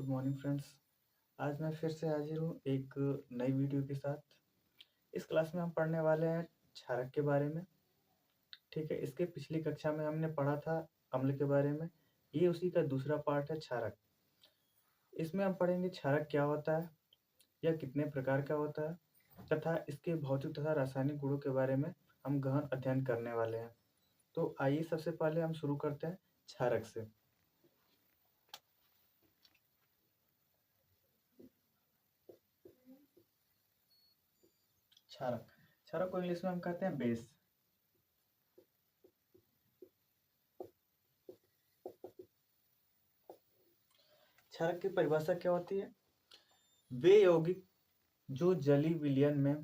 Good morning friends. आज मैं फिर से हाजिर हूँ एक नई वीडियो के साथ। इस क्लास में हम पढ़ने वाले हैं क्षारक के बारे में। ठीक है, इसके पिछली कक्षा में हमने पढ़ा था अम्ल के बारे में। ये उसी का दूसरा पार्ट है क्षारक। इसमें हम पढ़ेंगे क्षारक क्या होता है, यह कितने प्रकार का होता है तथा इसके भौतिक तथा रासायनिक गुणों के बारे में हम गहन अध्ययन करने वाले हैं। तो आइए सबसे पहले हम शुरू करते हैं क्षारक से। क्षारक क्षारक को इंग्लिश में हम कहते हैं बेस। क्षारक की परिभाषा क्या होती है? वे यौगिक जो जलीय विलयन में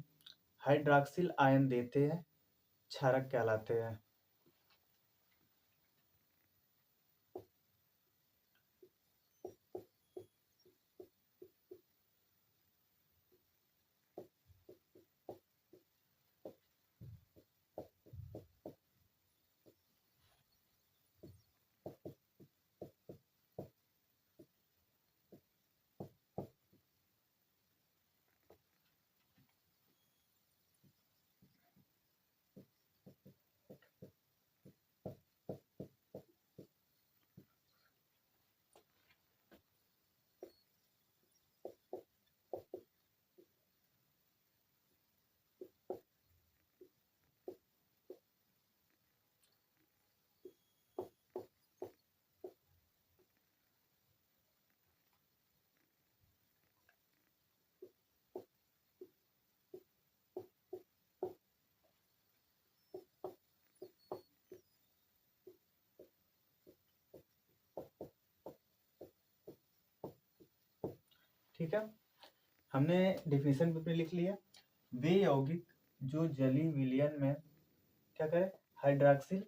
हाइड्रॉक्सिल आयन देते हैं क्षारक कहलाते हैं। ठीक है, हमने डेफिनेशन भी अपनी लिख लिया। वे यौगिक जो जलीय विलयन में क्या करें, हाइड्रॉक्सिल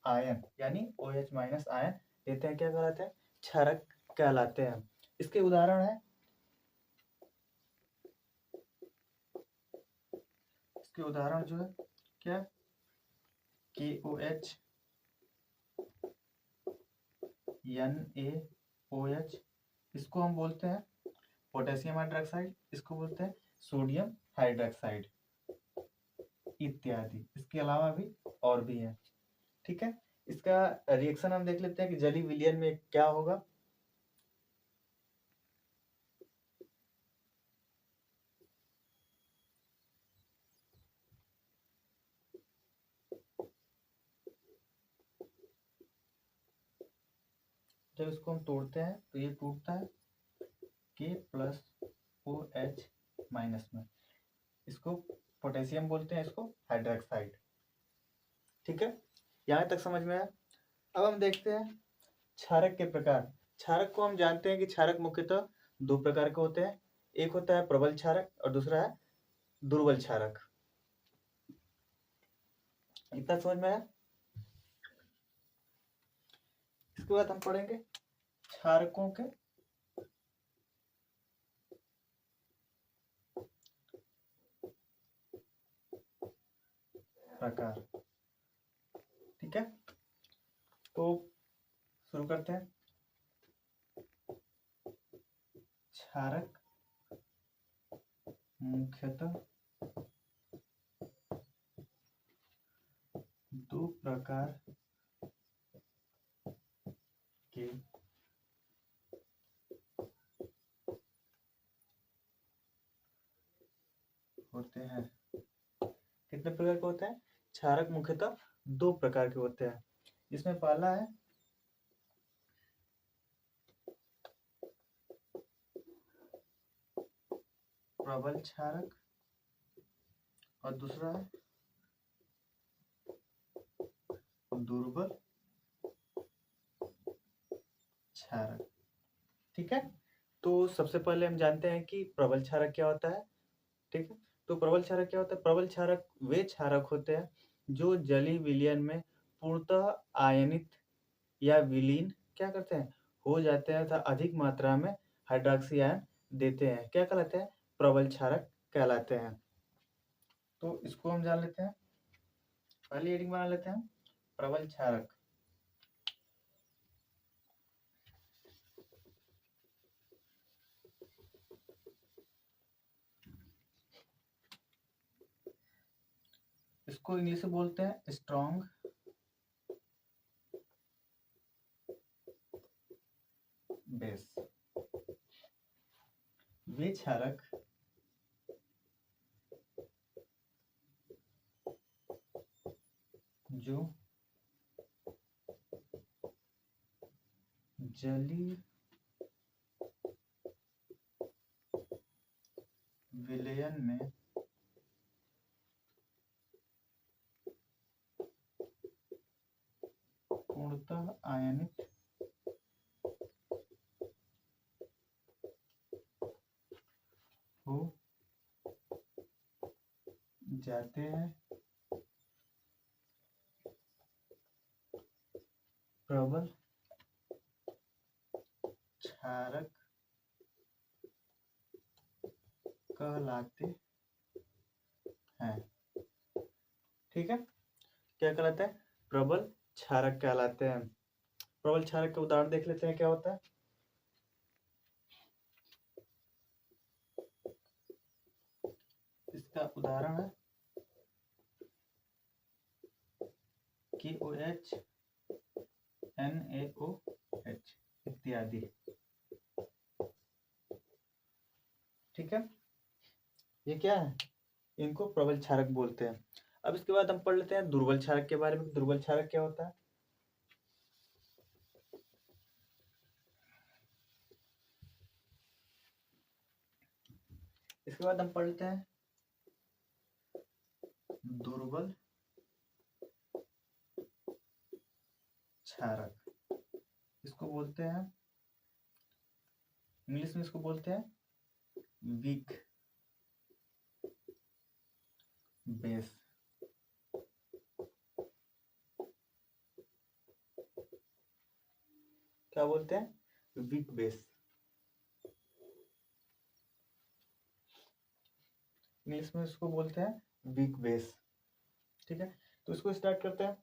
आयन यानी OH माइनस आयन देते हैं, क्या कहलाते हैं? क्षारक कहलाते हैं। इसके उदाहरण है, इसके उदाहरण जो है क्या, KOH, NaOH, इसको हम बोलते हैं पोटेशियम हाइड्रोक्साइड, इसको बोलते हैं सोडियम हाइड्रोक्साइड इत्यादि। इसके अलावा भी और भी है। ठीक है, इसका रिएक्शन हम देख लेते हैं कि जलीय विलयन में क्या होगा। जब इसको हम तोड़ते हैं तो ये टूटता है K प्लस OH माइनस में। इसको पोटेशियम बोलते हैं, इसको हाइड्रोक्साइड। ठीक है, यहाँ तक समझ में आया। अब हम देखते हैं क्षारक के प्रकार। क्षारक को हम जानते हैं कि क्षारक मुख्यतः दो प्रकार के होते हैं। एक होता है प्रबल क्षारक और दूसरा है दुर्बल क्षारक। इतना समझ में आया। इसके बाद हम पढ़ेंगे क्षारकों के प्रकार। ठीक है, तो शुरू करते हैं। क्षारक मुख्यतः दो प्रकार के होते हैं। कितने प्रकार के होते हैं? क्षारक मुख्यतः दो प्रकार के होते हैं। इसमें पहला है प्रबल क्षारक और दूसरा है दुर्बल क्षारक। ठीक है, तो सबसे पहले हम जानते हैं कि प्रबल क्षारक क्या होता है। ठीक है, तो प्रबल क्षारक क्या होता है? प्रबल क्षारक वे क्षारक होते हैं जो जलीय विलयन में पूर्णतः आयनित या विलीन क्या करते हैं, हो जाते हैं तथा अधिक मात्रा में हाइड्रोक्सी आयन देते हैं। क्या कहलाते हैं? प्रबल क्षारक कहलाते हैं। तो इसको हम जान लेते हैं। पहली हेडिंग बना लेते हैं प्रबल क्षारक। इसको इंग्लिश में बोलते हैं स्ट्रॉन्ग बेस। वे क्षारक जो जलीय विलयन में पूर्णतः आयनित हो जाते हैं, प्रबल क्षारक कहलाते हैं। ठीक है, क्या कहलाते हैं? प्रबल क्षारक कहलाते हैं। प्रबल क्षारक के उदाहरण देख लेते हैं क्या होता है। इसका उदाहरण है KOH, NaOH इत्यादि। ठीक है, ये क्या है? इनको प्रबल क्षारक बोलते हैं। अब इसके बाद हम पढ़ लेते हैं दुर्बल क्षारक के बारे में। दुर्बल क्षारक क्या होता है? इसके बाद हम पढ़ लेते हैं दुर्बल क्षारक। इसको बोलते हैं, इंग्लिश में इसको बोलते हैं वीक बेस। क्या बोलते हैं? Weak base. इंग्लिश में इसको बोलते हैं वीक बेस। ठीक है, तो इसको स्टार्ट करते हैं।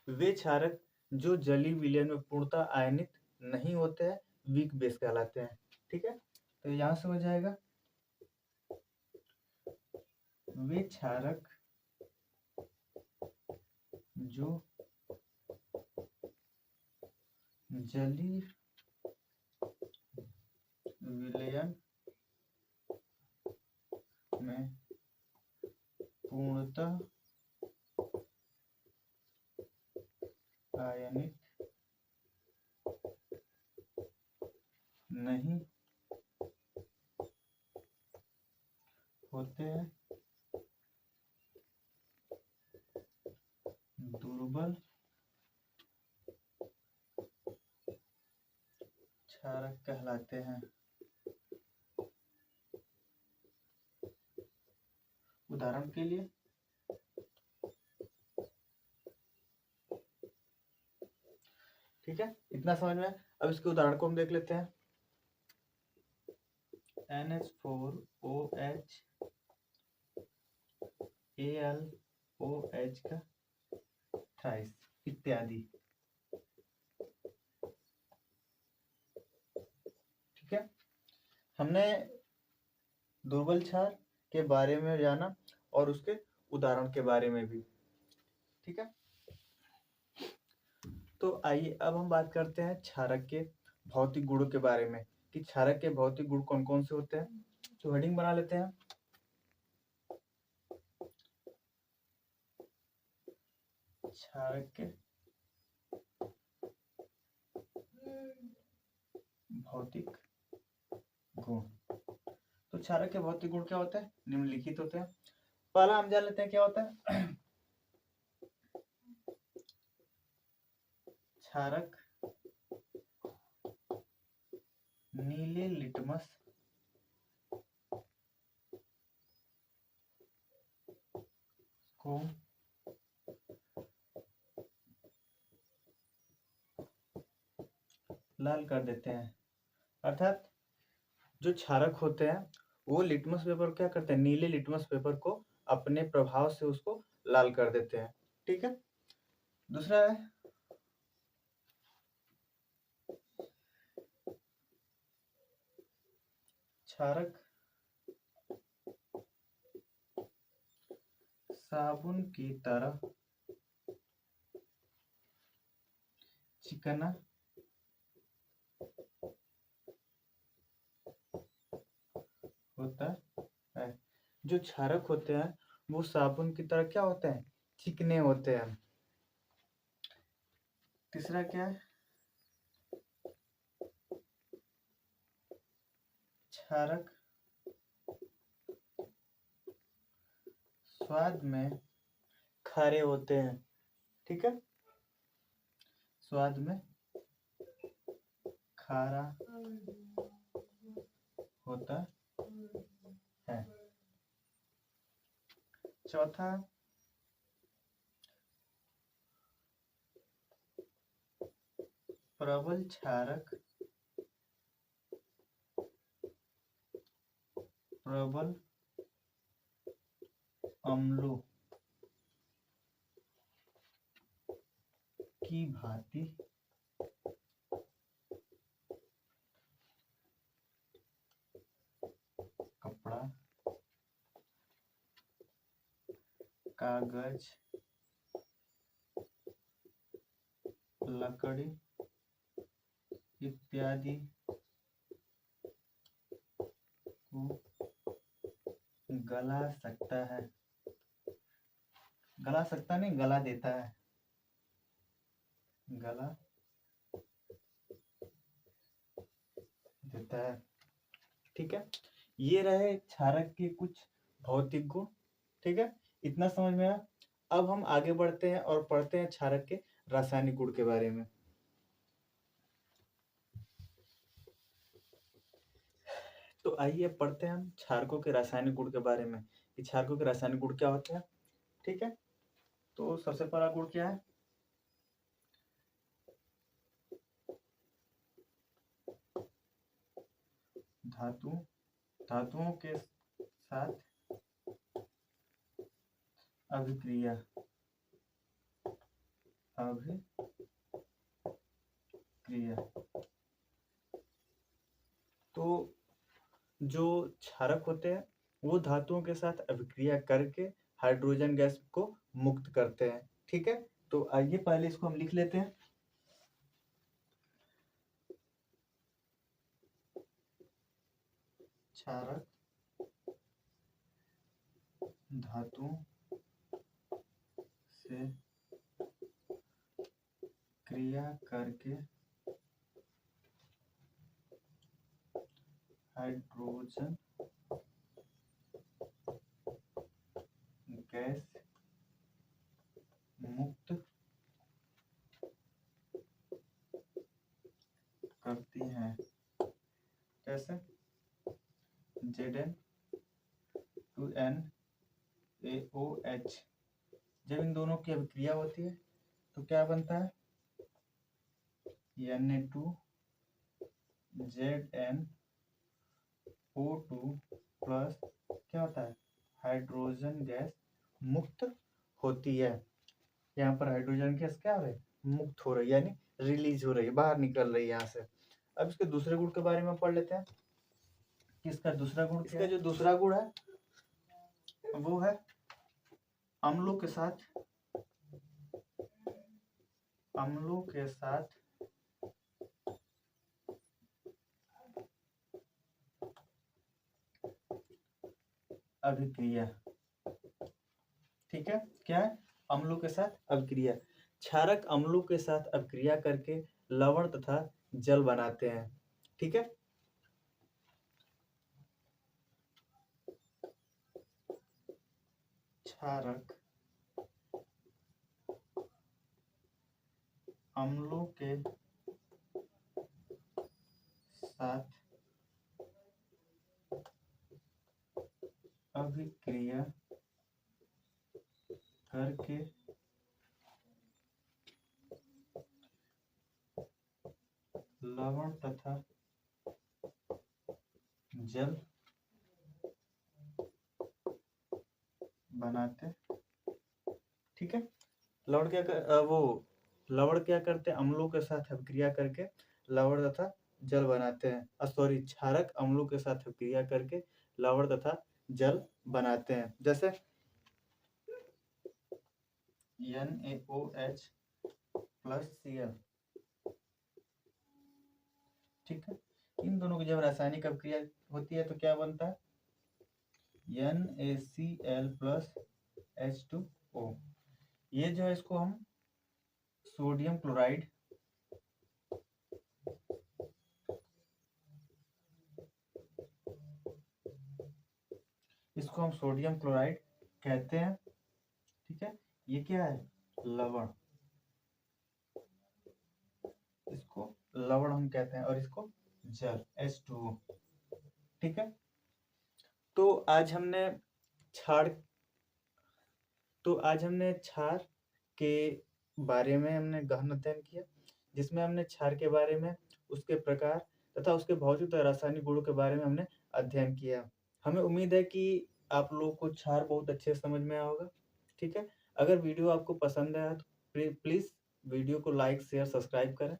वे क्षारक जो जलीय विलयन में पूर्णतः आयनित नहीं होते हैं, वीक बेस कहलाते हैं। ठीक है, तो यहां से हो जाएगा वे क्षारक जो जलीय विलयन में पूर्णतः आयनित नहीं होते हैं, दुर्बल क्षारक कहलाते हैं। उदाहरण के लिए ठीक है, इतना समझ में। अब इसके उदाहरण को हम देख लेते हैं। NH4OH AlOH का थ्राइस इत्यादि। ठीक है, हमने दुर्बल क्षार के बारे में जाना और उसके उदाहरण के बारे में भी। ठीक है, तो आइए अब हम बात करते हैं क्षारक के भौतिक गुणों के बारे में कि क्षारक के भौतिक गुण कौन कौन से होते हैं। तो हेडिंग बना लेते हैं, क्षारक के भौतिक गुण। तो क्षारक के भौतिक गुण क्या होते हैं? निम्नलिखित होते हैं। पहला हम जान लेते हैं क्या होता है। क्षारक नीले लिटमस को लाल कर देते हैं। अर्थात जो क्षारक होते हैं वो लिटमस पेपर क्या करते हैं? नीले लिटमस पेपर को अपने प्रभाव से उसको लाल कर देते हैं। ठीक है, दूसरा है क्षारक साबुन की तरह चिकना होता है। जो क्षारक होते हैं वो साबुन की तरह क्या होते हैं, चिकने होते हैं। तीसरा क्या है, क्षारक स्वाद में खारे होते हैं। ठीक है, स्वाद में खारा होता है। चौथा, प्रबल क्षारक प्रबल अम्लों की भांति कपड़ा, कागज, लकड़ी इत्यादि को गला सकता है। गला सकता नहीं, गला देता है, गला देता है। ठीक है, ये रहे क्षारक के कुछ भौतिक गुण। ठीक है, इतना समझ में आया। अब हम आगे बढ़ते हैं और पढ़ते हैं क्षारक के रासायनिक गुण के बारे में। तो आइए पढ़ते हैं हम क्षारकों के रासायनिक गुण के बारे में कि क्षारकों के रासायनिक गुण क्या होते हैं। ठीक है, तो सबसे पहला गुण क्या है, धातुओं के साथ अभिक्रिया तो जो क्षारक होते हैं वो धातुओं के साथ अभिक्रिया करके हाइड्रोजन गैस को मुक्त करते हैं। ठीक है, तो आइए पहले इसको हम लिख लेते हैं। क्षारक धातुओं से क्रिया करके हाइड्रोजन गैस मुक्त करती हैं। कैसे, Zn2NaOH, जब इन दोनों की अभिक्रिया होती है तो क्या बनता है, Na2ZnO2 प्लस क्या होता है, हाइड्रोजन गैस मुक्त होती है। यहाँ पर हाइड्रोजन गैस क्या हो रही है, मुक्त हो रही है, यानी रिलीज हो रही है, बाहर निकल रही है यहाँ से। अब इसके दूसरे गुण के बारे में पढ़ लेते हैं कि इसका दूसरा गुण क्या है। इसका जो दूसरा गुण है वो है अम्लों के साथ अभिक्रिया। ठीक है, क्या है, अम्लों के साथ अभिक्रिया। क्षारक अम्लों के साथ अभिक्रिया करके लवण तथा जल बनाते हैं। ठीक है, क्षारक अम्लों के साथ अभिक्रिया करके लवण तथा जल बनाते। ठीक है, लवण क्या करते हैं, अम्लों के साथ अभिक्रिया करके लवण तथा जल बनाते हैं। सॉरी, क्षारक अम्लों के साथ क्रिया करके लवण तथा जल बनाते हैं। जैसे NaOH प्लस Cl, ठीक है। इन दोनों की जब रासायनिक अभिक्रिया होती है तो क्या बनता है? NaCl plus H2O। ये जो है इसको हम सोडियम क्लोराइड इसको हम सोडियम क्लोराइड कहते हैं, ठीक है। ये क्या है? लवण। इसको लवण हम कहते हैं और इसको जल H2O, ठीक है। तो आज हमने क्षार क्षार के बारे में हमने गहन अध्ययन किया, जिसमें हमने क्षार के बारे में, उसके प्रकार तथा उसके भौतिक तथा रासायनिक गुणों के बारे में हमने अध्ययन किया। हमें उम्मीद है कि आप लोगों को क्षार बहुत अच्छे से समझ में आया होगा, ठीक है। अगर वीडियो आपको पसंद आया तो प्लीज़ वीडियो को लाइक, शेयर, सब्सक्राइब करें।